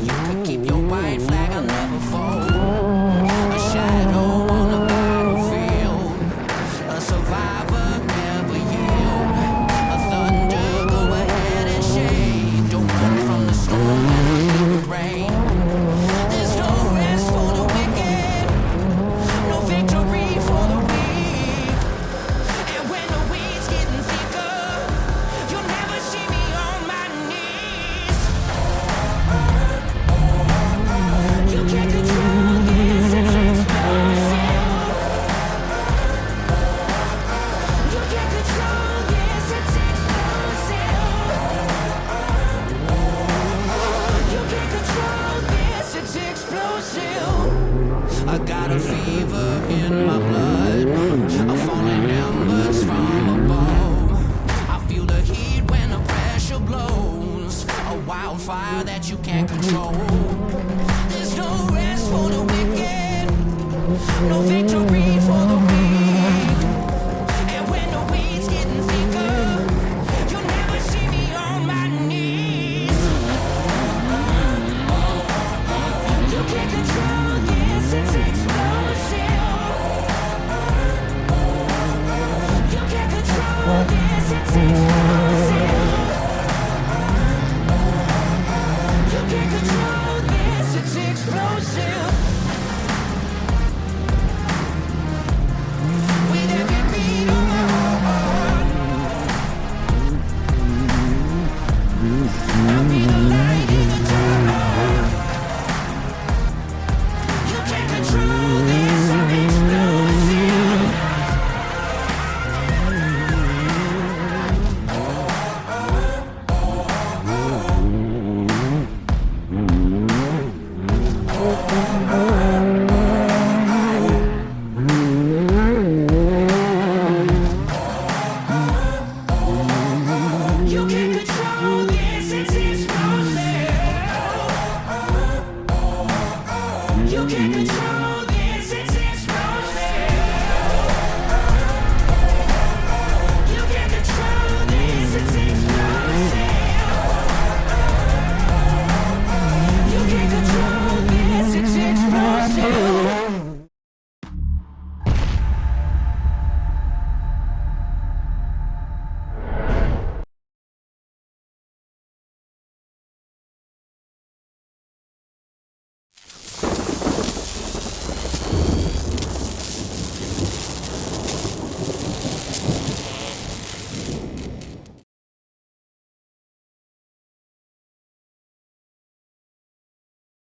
you could keep your white flag, I'll never fold. A shadow on a battlefield, a survivor never yield. A thunder, go ahead and shade. Don't run from the storm when I feel the rain. There's no rest for the wicked, no victory for the weak. And when the weeds getting thicker, you'll never see me on my knees. You can't control this, it's explosive. You can't control this, it's explosive. You can't control this, it's explosive. I got a fever in my blood, a falling embers from above. I feel the heat when the pressure blows, a wildfire that you can't control. There's no rest for the wicked, no victory for the weak. And when the weeds getting thicker, you'll never see me on my knees. You can't control this, it's explosive. You can't control this, it's explosive. You can't control this, it's explosive. With every beat of my heart, I'll be the light in the dark. You can't control this, I'm explosive. You can't control this, it's explosive. You can't